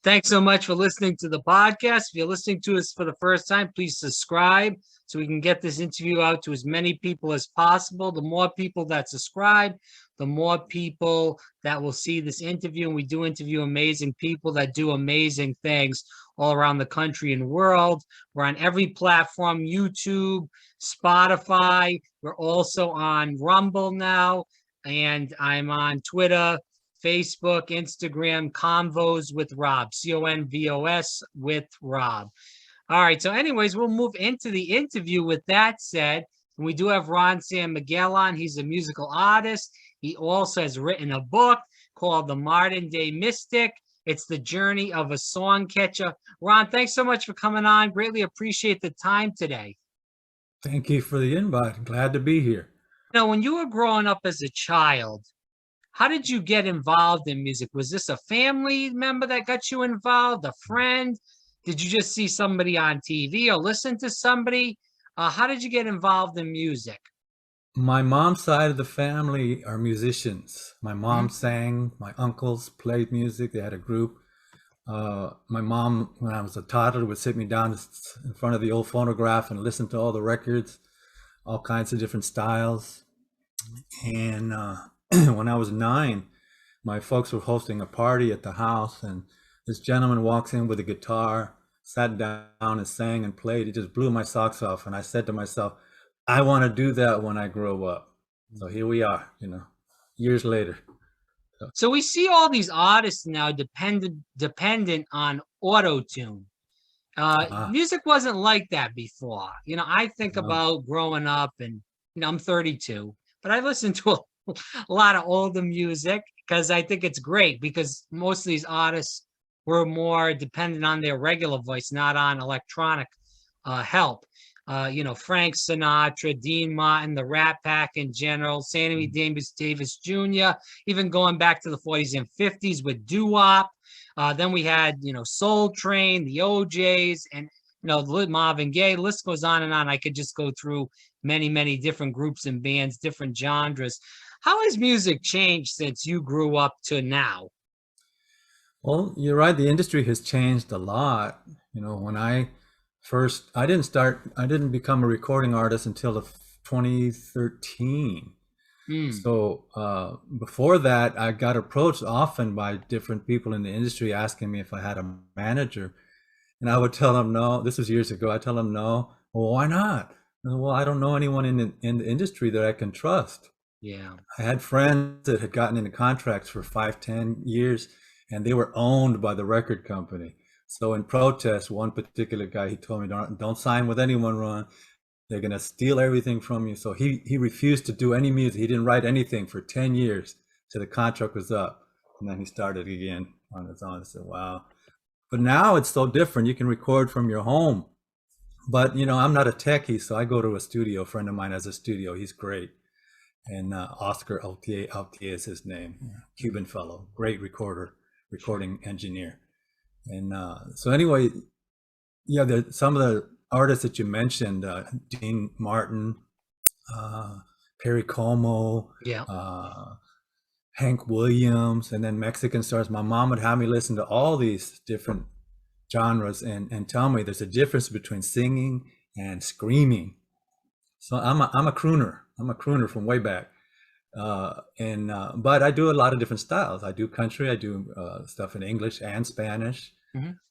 Thanks so much for listening to the podcast. If you're listening to us for the first time, please subscribe so we can get this interview out to as many people as possible. The more people that subscribe, the more people that will see this interview. And we do interview amazing people that do amazing things all around the country and world. We're on every platform: YouTube, Spotify. We're also on Rumble now, and I'm on Twitter, Facebook, Instagram, Convos with Rob, Convos with Rob. All right. So anyways, we'll move into the interview. With that said, and we do have Ron San Miguel on. He's a musical artist. He also has written a book called The Modern Day Mystic. It's the journey of a song catcher. Ron, thanks so much for coming on. Greatly appreciate the time today. Thank you for the invite. Glad to be here. Now, when you were growing up as a child, how did you get involved in music? Was this a family member that got you involved, a friend? Did you just see somebody on TV or listen to somebody? How did you get involved in music? My mom's side of the family are musicians. My mom sang, my uncles played music. They had a group. My mom, when I was a toddler, would sit me down in front of the old phonograph and listen to all the records, all kinds of different styles. And when I was 9, my folks were hosting a party at the house, and this gentleman walks in with a guitar, sat down and sang and played. It just blew my socks off. And I said to myself, I want to do that when I grow up. So here we are, years later. So we see all these artists now dependent on auto-tune. Music wasn't like that before. I think about growing up, and I'm 32, but I listen to a lot of older music because I think it's great, because most of these artists were more dependent on their regular voice, not on electronic help. Frank Sinatra, Dean Martin, the Rat Pack in general, Sammy Davis Jr., even going back to the 40s and 50s with doo-wop. Then we had, Soul Train, the OJs, and, Marvin Gaye. The list goes on and on. I could just go through many, many different groups and bands, different genres. How has music changed since you grew up to now? Well, you're right. The industry has changed a lot. When I didn't become a recording artist until 2013. So before that, I got approached often by different people in the industry asking me if I had a manager. And I would tell them no. This was years ago. I tell them no. Well, why not? Well, I don't know anyone in the industry that I can trust. Yeah. I had friends that had gotten into contracts for 5-10 years, and they were owned by the record company. So in protest, one particular guy, he told me, don't sign with anyone, Ron. They're going to steal everything from you. So he refused to do any music. He didn't write anything for 10 years till the contract was up. And then he started again on his own. I said, wow. But now it's so different. You can record from your home. But, I'm not a techie, so I go to a studio. A friend of mine has a studio. He's great. And Oscar Altier is his name. Cuban fellow, great recording engineer. And so anyway, yeah, some of the artists that you mentioned, Dean Martin, Perry Como, Hank Williams, and then Mexican stars. My mom would have me listen to all these different genres and tell me there's a difference between singing and screaming. So I'm a crooner. I'm a crooner from way back. But I do a lot of different styles. I do country. I do stuff in English and Spanish.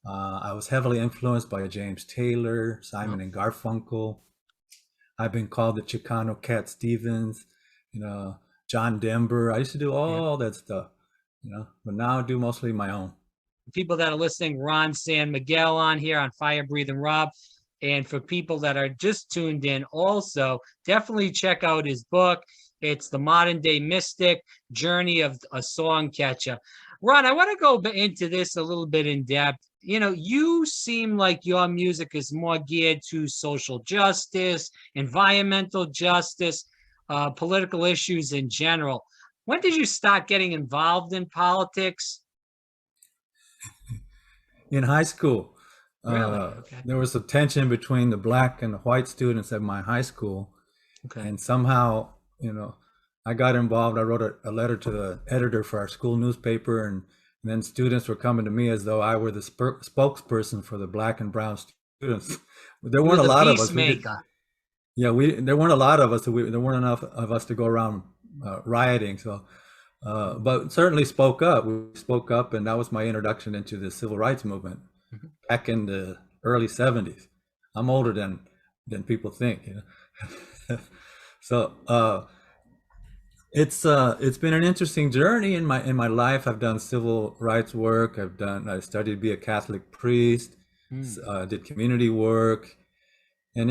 I was heavily influenced by James Taylor, Simon and Garfunkel. I've been called the Chicano Cat Stevens, John Denver. I used to do all that stuff, but now I do mostly my own. People that are listening, Ron San Miguel on here on Fire Breathing Rob. And for people that are just tuned in also, definitely check out his book. It's The Modern Day Mystic, Journey of a Song Catcher. Ron, I want to go into this a little bit in depth. You seem like your music is more geared to social justice, environmental justice, political issues in general. When did you start getting involved in politics? In high school. Really? Okay. There was a tension between the black and the white students at my high school. Okay. And somehow, I got involved. I wrote a letter to the editor for our school newspaper, and And then students were coming to me as though I were the spokesperson for the black and brown students. There weren't a lot of us. There weren't a lot of us. There weren't enough of us to go around rioting. So, but certainly spoke up. We spoke up, and that was my introduction into the civil rights movement back in the early '70s. I'm older than people think, you know. So it's been an interesting journey in my life. I've done civil rights work. I studied to be a Catholic priest. Did community work, and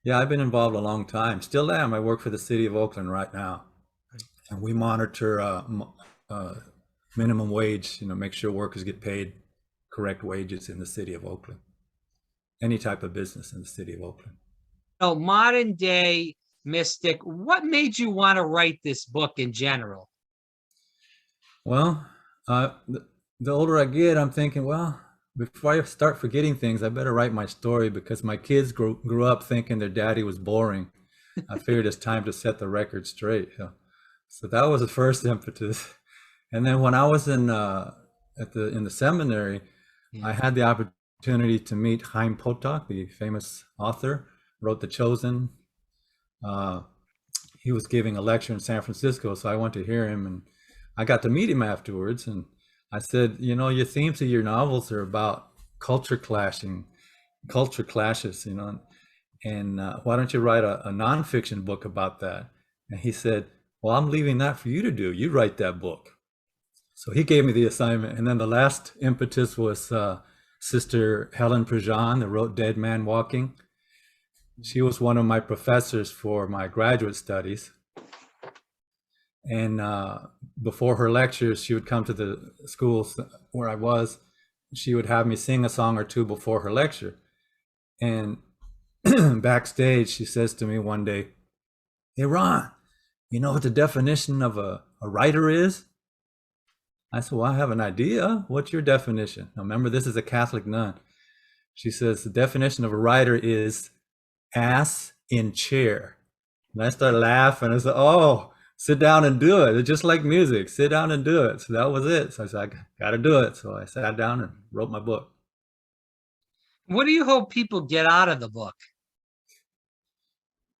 yeah, I've been involved a long time. Still am. I work for the city of Oakland right now, and we monitor minimum wage. You know, make sure workers get paid correct wages in the city of Oakland. Any type of business in the city of Oakland. So, modern day mystic, what made you want to write this book in general? Well, the older I get, I'm thinking, well, before I start forgetting things, I better write my story, because my kids grew up thinking their daddy was boring. I figured it's time to set the record straight. So that was the first impetus. And then when I was in the seminary, I had the opportunity to meet Chaim Potok, the famous author, wrote The Chosen. He was giving a lecture in San Francisco, so I went to hear him, and I got to meet him afterwards. And I said, you know, your themes of your novels are about culture clashes, you know, and why don't you write a nonfiction book about that? And he said, well, I'm leaving that for you to do. You write that book. So he gave me the assignment. And then the last impetus was Sister Helen Prejean, that wrote Dead Man Walking. She was one of my professors for my graduate studies. And before her lectures, she would come to the schools where I was. She would have me sing a song or two before her lecture. And backstage, she says to me one day, hey, Ron, you know what the definition of a writer is? I said, well, I have an idea. What's your definition? Now, remember, this is a Catholic nun. She says the definition of a writer is ass in chair. And I started laughing. I said, oh, sit down and do it. It's just like music. Sit down and do it. So that was it. So I said, I got to do it. So I sat down and wrote my book. What do you hope people get out of the book?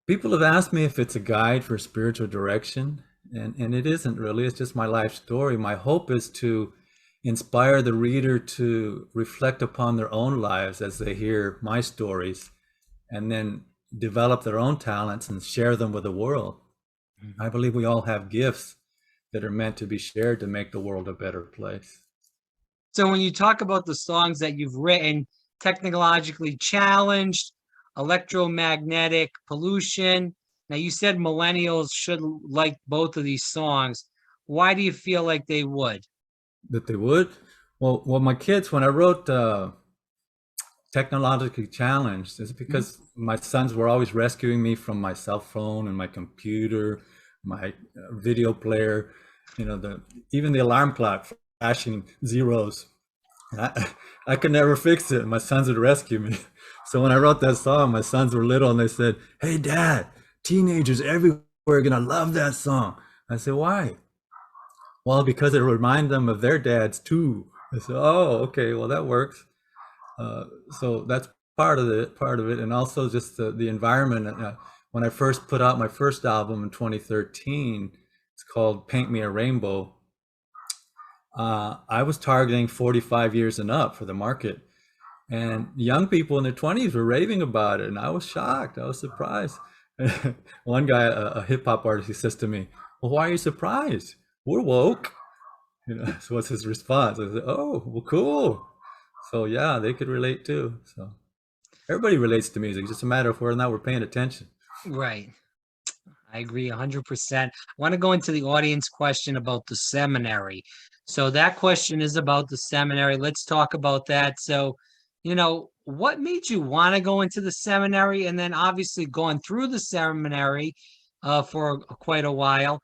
People have asked me if it's a guide for spiritual direction, and it isn't really. It's just my life story. My hope is to inspire the reader to reflect upon their own lives as they hear my stories, and then develop their own talents and share them with the world. I believe we all have gifts that are meant to be shared to make the world a better place. So when you talk about the songs that you've written, technologically challenged, electromagnetic, pollution. Now, you said millennials should like both of these songs. Why do you feel like they would? That they would? Well, my kids, when I wrote technologically challenged, is because my sons were always rescuing me from my cell phone and my computer, my video player, you know, even the alarm clock flashing zeros. I could never fix it. My sons would rescue me. So when I wrote that song, my sons were little and they said, hey, Dad, teenagers everywhere are going to love that song. I said, why? Well, because it reminds them of their dads too. I said, oh, okay, well, that works. So that's part of it. And also just the environment. When I first put out my first album in 2013, it's called Paint Me a Rainbow. I was targeting 45 years and up for the market. And young people in their 20s were raving about it. And I was shocked. I was surprised. One guy, a hip hop artist, he says to me, well, why are you surprised? We're woke. You know, so what's his response? I said, oh, well, cool. So yeah, they could relate too. So everybody relates to music. It's just a matter of whether or not we're paying attention. Right. I agree 100%. I want to go into the audience question about the seminary. So that question is about the seminary. Let's talk about that. So, you know, what made you want to go into the seminary? And then obviously going through the seminary for quite a while,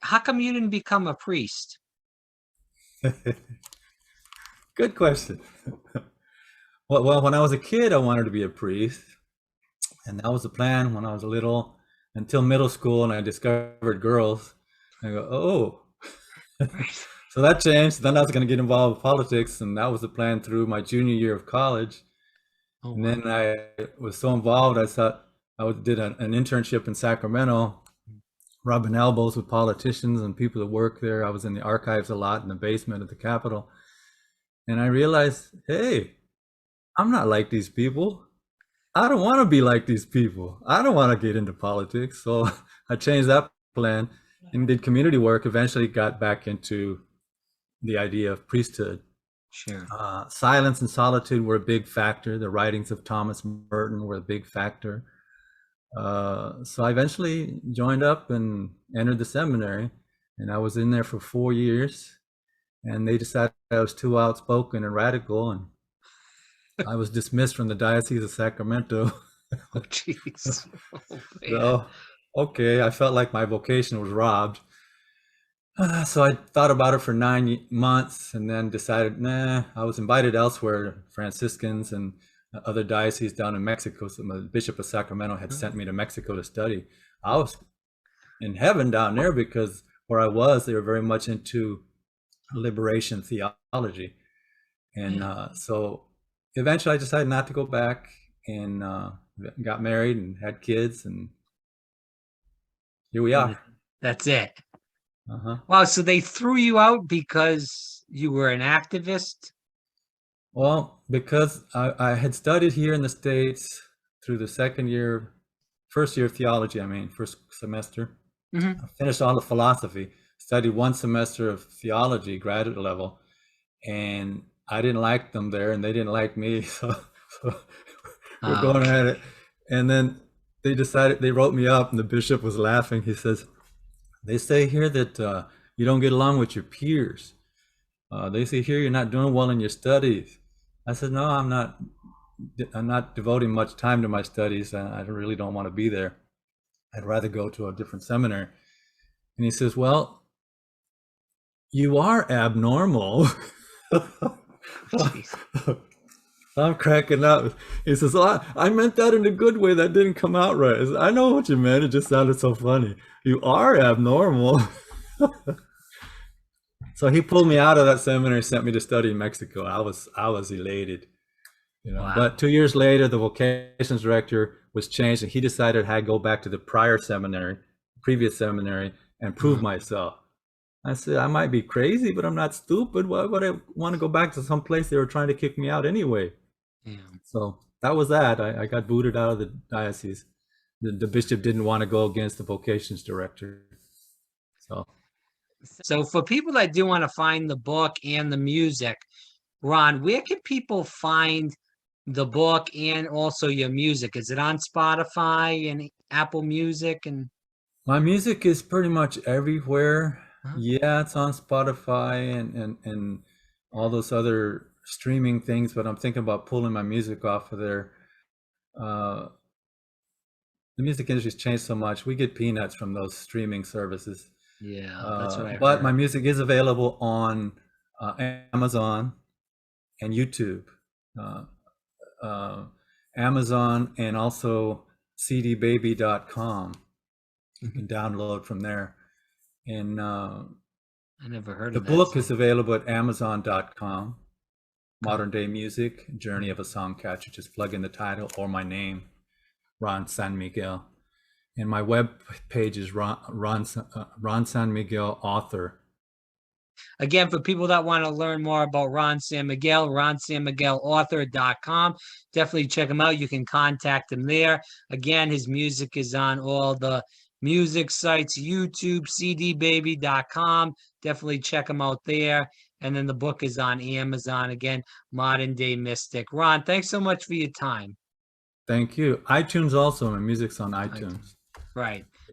how come you didn't become a priest? Good question. Well, when I was a kid, I wanted to be a priest. And that was the plan when I was little, until middle school, and I discovered girls. I go, oh, So that changed. Then I was going to get involved with politics, and that was the plan through my junior year of college. Oh, And wow. then I was so involved, I thought did an internship in Sacramento, rubbing elbows with politicians and people that work there. I was in the archives a lot in the basement of the Capitol. And I realized, hey, I'm not like these people. I don't want to be like these people. I don't want to get into politics. So I changed that plan and did community work. Eventually got back into the idea of priesthood. Sure. Silence and solitude were a big factor. The writings of Thomas Merton were a big factor. So I eventually joined up and entered the seminary, and I was in there for 4 years. And they decided I was too outspoken and radical, and I was dismissed from the Diocese of Sacramento. Oh, jeez. Oh, man. So, okay, I felt like my vocation was robbed. So I thought about it for 9 months and then decided, nah, I was invited elsewhere, Franciscans and other dioceses down in Mexico. So the Bishop of Sacramento had sent me to Mexico to study. I was in heaven down there because where I was, they were very much into liberation theology. And so eventually I decided not to go back and got married and had kids, and here we are. That's it. Uh-huh. Wow, so they threw you out because you were an activist? Well, because I had studied here in the States through the first year of theology, first semester. Mm-hmm. I finished all the philosophy, studied 1 semester of theology, graduate level, and I didn't like them there and they didn't like me. So we're going at it. And then they wrote me up, and the bishop was laughing. He says, they say here that you don't get along with your peers. They say here you're not doing well in your studies. I said, no, I'm not devoting much time to my studies. I really don't want to be there. I'd rather go to a different seminary. And he says, well, you are abnormal. I'm cracking up. He says, oh, I meant that in a good way. That didn't come out right. I said, I know what you meant. It just sounded so funny. You are abnormal. So he pulled me out of that seminary, sent me to study in Mexico. I was elated, Wow. But 2 years later, the vocations director was changed, and he decided I had to go back to the previous seminary, and prove myself. I said, I might be crazy, but I'm not stupid. Why would I want to go back to some place they were trying to kick me out anyway? Yeah. So that was that. I got booted out of the diocese. The bishop didn't want to go against the vocations director. So for people that do want to find the book and the music, Ron, where can people find the book and also your music? Is it on Spotify and Apple Music? And my music is pretty much everywhere. Huh? Yeah, it's on Spotify and all those other streaming things, but I'm thinking about pulling my music off of there. The music industry's changed so much. We get peanuts from those streaming services. Yeah, that's what I But heard. my music is available on Amazon and YouTube. Amazon and also cdbaby.com. You can download from there. And I never heard the of that. book is available at amazon.com. Modern Day Music, Journey of a Songcatcher. Just plug in the title or my name, Ron San Miguel. And my web page is Ron San Miguel author. Again, for people that want to learn more about Ron San Miguel, ronsanmiguelauthor.com. Definitely check him out. You can contact him there. Again, his music is on all the music sites, YouTube, cdbaby.com. Definitely check him out there. And then the book is on Amazon. Again, Modern Day Mystic. Ron, thanks so much for your time. Thank you. iTunes also. My music's on iTunes. Right.